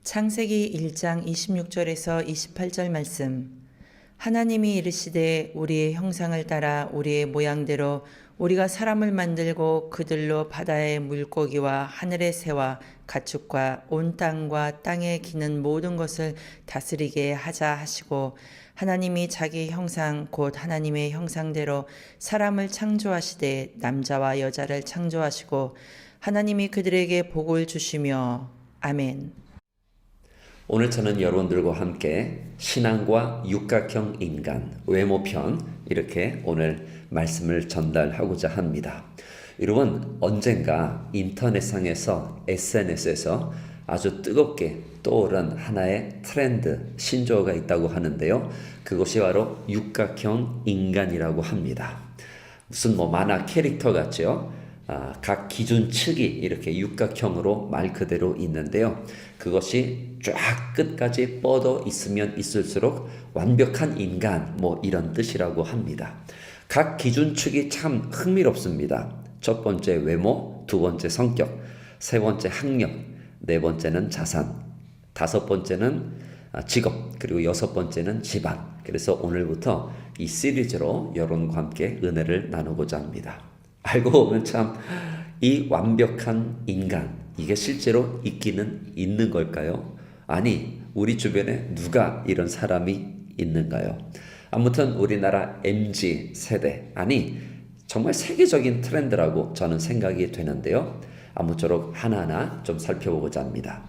창세기 1장 26절에서 28절 말씀. 하나님이 이르시되 우리의 형상을 따라 우리의 모양대로 우리가 사람을 만들고 그들로 바다의 물고기와 하늘의 새와 가축과 온 땅과 땅에 기는 모든 것을 다스리게 하자 하시고, 하나님이 자기 형상 곧 하나님의 형상대로 사람을 창조하시되 남자와 여자를 창조하시고 하나님이 그들에게 복을 주시며. 아멘. 오늘 저는 여러분들과 함께 신앙과 육각형 인간 외모편 이렇게 오늘 말씀을 전달하고자 합니다. 여러분, 언젠가 인터넷상에서 SNS에서 아주 뜨겁게 떠오른 하나의 트렌드 신조어가 있다고 하는데요. 그것이 바로 육각형 인간이라고 합니다. 무슨 만화 캐릭터 같죠? 각 기준축이 이렇게 육각형으로 말 그대로 있는데요. 그것이 쫙 끝까지 뻗어 있으면 있을수록 완벽한 인간 이런 뜻이라고 합니다. 각 기준축이 참 흥미롭습니다. 첫 번째 외모, 두 번째 성격, 세 번째 학력, 네 번째는 자산, 다섯 번째는 직업, 그리고 여섯 번째는 집안. 그래서 오늘부터 이 시리즈로 여러분과 함께 은혜를 나누고자 합니다. 알고 보면 참 이 완벽한 인간, 이게 실제로 있기는 있는 걸까요? 아니, 우리 주변에 누가 이런 사람이 있는가요? 아무튼 우리나라 MZ 세대, 아니 정말 세계적인 트렌드라고 저는 생각이 되는데요. 아무쪼록 하나하나 좀 살펴보고자 합니다.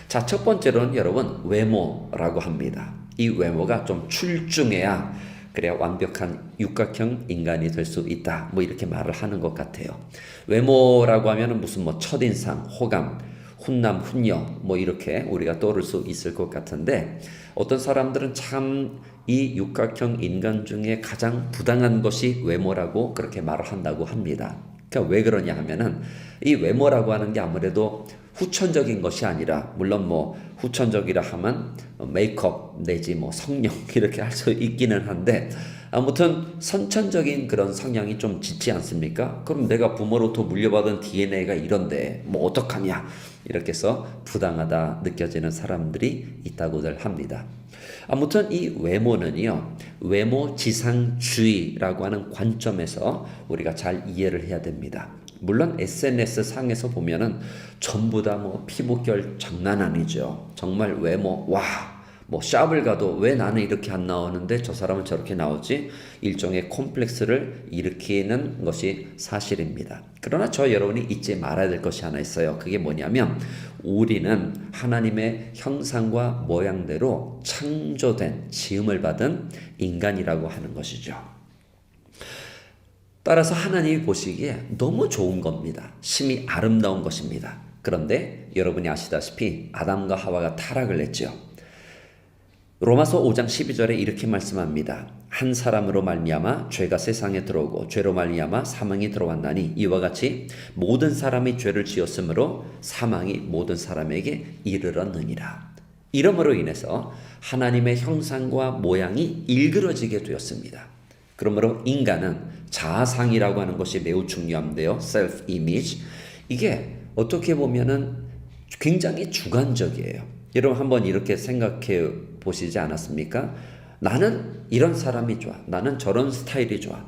자, 첫 번째로는 여러분 외모라고 합니다. 이 외모가 좀 출중해야 그래야 완벽한 육각형 인간이 될 수 있다. 이렇게 말을 하는 것 같아요. 외모라고 하면 무슨 첫인상, 호감, 훈남, 훈녀 이렇게 우리가 떠오를 수 있을 것 같은데, 어떤 사람들은 참 이 육각형 인간 중에 가장 부당한 것이 외모라고 그렇게 말을 한다고 합니다. 그러니까 왜 그러냐 하면은 이 외모라고 하는 게 아무래도 후천적인 것이 아니라, 물론 후천적이라 하면 메이크업 내지 성형 이렇게 할 수 있기는 한데, 아무튼 선천적인 그런 성향이 좀 짙지 않습니까? 그럼 내가 부모로부터 물려받은 DNA가 이런데 어떡하냐, 이렇게 해서 부당하다 느껴지는 사람들이 있다고들 합니다. 아무튼 이 외모는요, 외모지상주의라고 하는 관점에서 우리가 잘 이해를 해야 됩니다. 물론 SNS 상에서 보면은 전부 다 피부결 장난 아니죠. 정말 외모, 샵을 가도 왜 나는 이렇게 안 나오는데 저 사람은 저렇게 나오지? 일종의 콤플렉스를 일으키는 것이 사실입니다. 그러나 여러분이 잊지 말아야 될 것이 하나 있어요. 그게 뭐냐면, 우리는 하나님의 형상과 모양대로 창조된, 지음을 받은 인간이라고 하는 것이죠. 따라서 하나님이 보시기에 너무 좋은 겁니다. 심히 아름다운 것입니다. 그런데 여러분이 아시다시피 아담과 하와가 타락을 했죠. 로마서 5장 12절에 이렇게 말씀합니다. 한 사람으로 말미암아 죄가 세상에 들어오고 죄로 말미암아 사망이 들어왔나니, 이와 같이 모든 사람이 죄를 지었으므로 사망이 모든 사람에게 이르렀느니라. 이러므로 인해서 하나님의 형상과 모양이 일그러지게 되었습니다. 그러므로 인간은 자아상이라고 하는 것이 매우 중요한데요. self image. 이게 어떻게 보면은 굉장히 주관적이에요. 여러분 한번 이렇게 생각해 보시지 않았습니까? 나는 이런 사람이 좋아. 나는 저런 스타일이 좋아.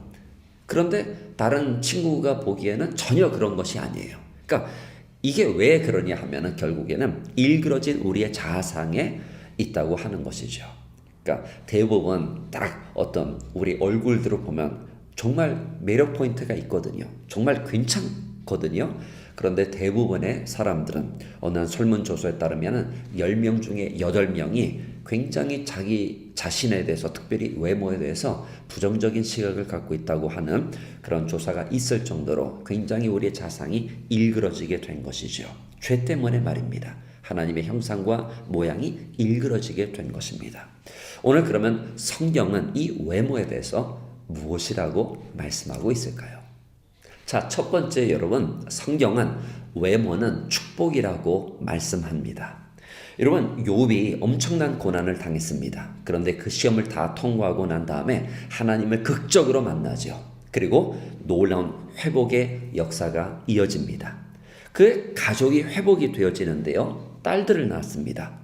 그런데 다른 친구가 보기에는 전혀 그런 것이 아니에요. 그러니까 이게 왜 그러냐 하면은 결국에는 일그러진 우리의 자아상에 있다고 하는 것이죠. 그러니까 대부분 딱 어떤 우리 얼굴들을 보면 정말 매력 포인트가 있거든요. 정말 괜찮거든요. 그런데 대부분의 사람들은 어느 설문조사에 따르면 10명 중에 8명이 굉장히 자기 자신에 대해서, 특별히 외모에 대해서 부정적인 시각을 갖고 있다고 하는 그런 조사가 있을 정도로 굉장히 우리의 자상이 일그러지게 된 것이죠. 죄 때문에 말입니다. 하나님의 형상과 모양이 일그러지게 된 것입니다. 오늘 그러면 성경은 이 외모에 대해서 무엇이라고 말씀하고 있을까요? 자, 첫 번째 여러분, 성경은 외모는 축복이라고 말씀합니다. 여러분, 욥이 엄청난 고난을 당했습니다. 그런데 그 시험을 다 통과하고 난 다음에 하나님을 극적으로 만나죠. 그리고 놀라운 회복의 역사가 이어집니다. 그 가족이 회복이 되어지는데요, 딸들을 낳았습니다.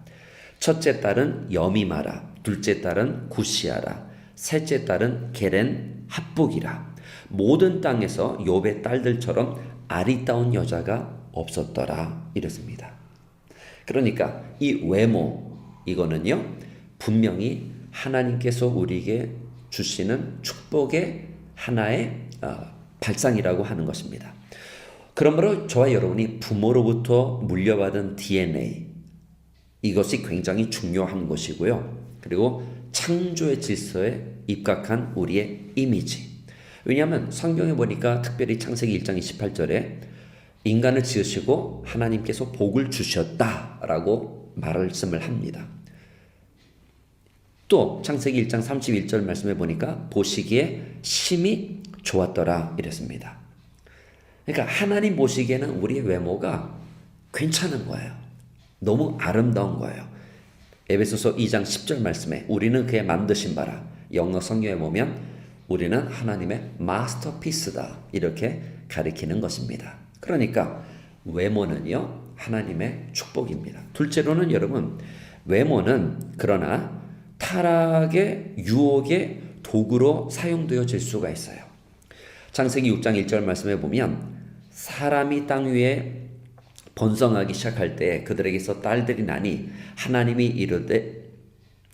첫째 딸은 여미마라, 둘째 딸은 구시아라, 셋째 딸은 게렌 합북이라. 모든 땅에서 욥의 딸들처럼 아리따운 여자가 없었더라 이랬습니다. 그러니까 이 외모 이거는요 분명히 하나님께서 우리에게 주시는 축복의 하나의 발상이라고 하는 것입니다. 그러므로 저와 여러분이 부모로부터 물려받은 DNA 이것이 굉장히 중요한 것이고요. 그리고 창조의 질서에 입각한 우리의 이미지. 왜냐하면 성경에 보니까 특별히 창세기 1장 28절에 인간을 지으시고 하나님께서 복을 주셨다라고 말씀을 합니다. 또 창세기 1장 31절 말씀에 보니까 보시기에 심히 좋았더라 이랬습니다. 그러니까 하나님 보시기에는 우리의 외모가 괜찮은 거예요. 너무 아름다운 거예요. 에베소서 2장 10절 말씀에 우리는 그의 만드신 바라. 영어 성경에 보면 우리는 하나님의 마스터피스다 이렇게 가리키는 것입니다. 그러니까 외모는요 하나님의 축복입니다. 둘째로는 여러분 외모는 그러나 타락의 유혹의 도구로 사용되어질 수가 있어요. 창세기 6장 1절 말씀에 보면 사람이 땅 위에 번성하기 시작할 때 그들에게서 딸들이 나니 하나님이 이르되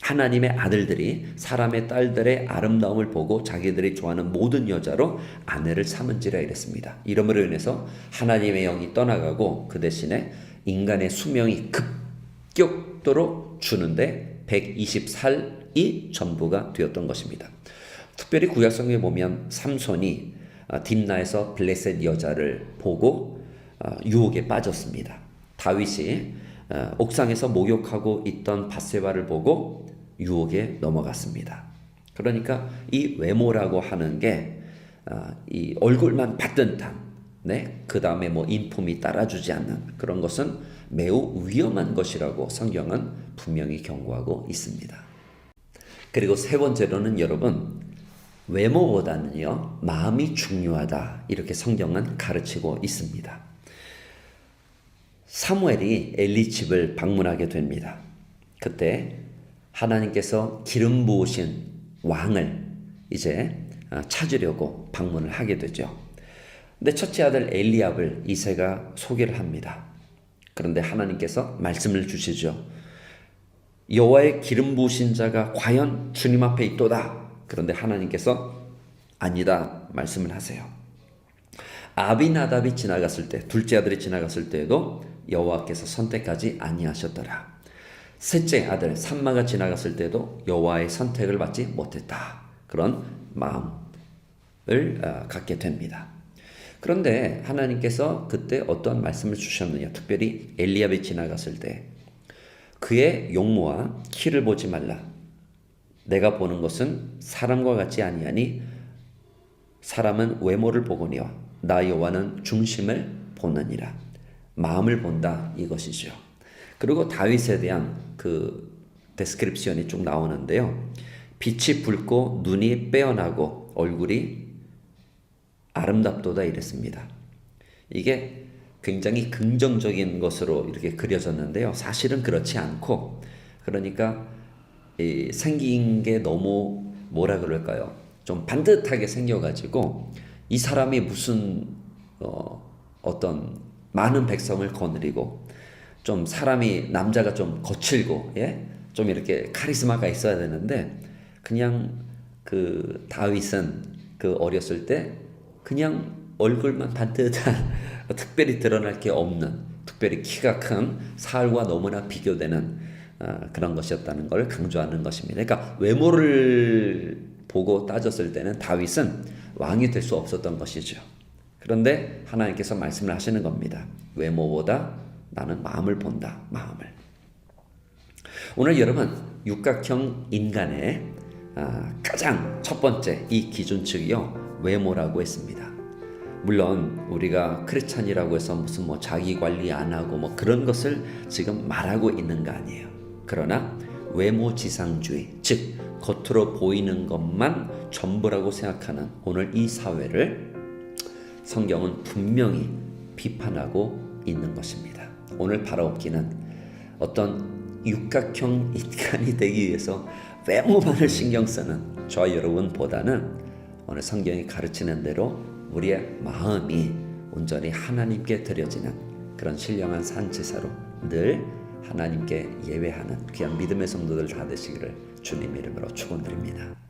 하나님의 아들들이 사람의 딸들의 아름다움을 보고 자기들이 좋아하는 모든 여자로 아내를 삼은지라 이랬습니다. 이러므로 인해서 하나님의 영이 떠나가고 그 대신에 인간의 수명이 급격도로 주는데 120살이 전부가 되었던 것입니다. 특별히 구약성경에 보면 삼손이 딥나에서 블레셋 여자를 보고 유혹에 빠졌습니다. 다윗이 옥상에서 목욕하고 있던 밧세바를 보고 유혹에 넘어갔습니다. 그러니까 이 외모라고 하는 게 이 얼굴만 받든단, 네, 그 다음에 뭐 인품이 따라주지 않는 그런 것은 매우 위험한 것이라고 성경은 분명히 경고하고 있습니다. 그리고 세 번째로는 여러분 외모보다는요 마음이 중요하다 이렇게 성경은 가르치고 있습니다. 사무엘이 엘리 집을 방문하게 됩니다. 그때 하나님께서 기름 부으신 왕을 이제 찾으려고 방문을 하게 되죠. 근데 첫째 아들 엘리압을 이새가 소개를 합니다. 그런데 하나님께서 말씀을 주시죠. 여호와의 기름 부으신 자가 과연 주님 앞에 있도다. 그런데 하나님께서 아니다 말씀을 하세요. 아비나답이 지나갔을 때, 둘째 아들이 지나갔을 때에도 여호와께서 선택하지 아니하셨더라. 셋째 아들 삼마가 지나갔을 때도 여호와의 선택을 받지 못했다. 그런 마음을 갖게 됩니다. 그런데 하나님께서 그때 어떠한 말씀을 주셨느냐. 특별히 엘리압이 지나갔을 때 그의 용모와 키를 보지 말라. 내가 보는 것은 사람과 같지 아니하니 사람은 외모를 보거니와 나 여호와는 중심을 보느니라. 마음을 본다 이것이죠. 그리고 다윗에 대한 그 데스크립션이 쭉 나오는데요. 빛이 붉고 눈이 빼어나고 얼굴이 아름답도다 이랬습니다. 이게 굉장히 긍정적인 것으로 이렇게 그려졌는데요. 사실은 그렇지 않고 그러니까 생긴 게 너무 뭐라 그럴까요? 좀 반듯하게 생겨가지고 이 사람이 무슨 어떤 많은 백성을 거느리고 좀 사람이 남자가 좀 거칠고 좀 이렇게 카리스마가 있어야 되는데 그냥 그 다윗은 그 어렸을 때 그냥 얼굴만 반듯한 특별히 드러날 게 없는 특별히 키가 큰 사울과 너무나 비교되는 그런 것이었다는 걸 강조하는 것입니다. 그러니까 외모를 보고 따졌을 때는 다윗은 왕이 될 수 없었던 것이죠. 그런데 하나님께서 말씀을 하시는 겁니다. 외모보다 나는 마음을 본다. 마음을. 오늘 여러분 육각형 인간의 가장 첫 번째 이 기준축이요 외모라고 했습니다. 물론 우리가 크리스찬이라고 해서 무슨 뭐 자기 관리 안 하고 뭐 그런 것을 지금 말하고 있는 거 아니에요. 그러나 외모지상주의, 즉 겉으로 보이는 것만 전부라고 생각하는 오늘 이 사회를 성경은 분명히 비판하고 있는 것입니다. 오늘 바라옵기는 어떤 육각형 인간이 되기 위해서 외모만을 신경 쓰는 저와 여러분보다는 오늘 성경이 가르치는 대로 우리의 마음이 온전히 하나님께 드려지는 그런 신령한 산지사로 늘 하나님께 예배하는 귀한 믿음의 성도들 다 되시기를 주님 이름으로 축원드립니다.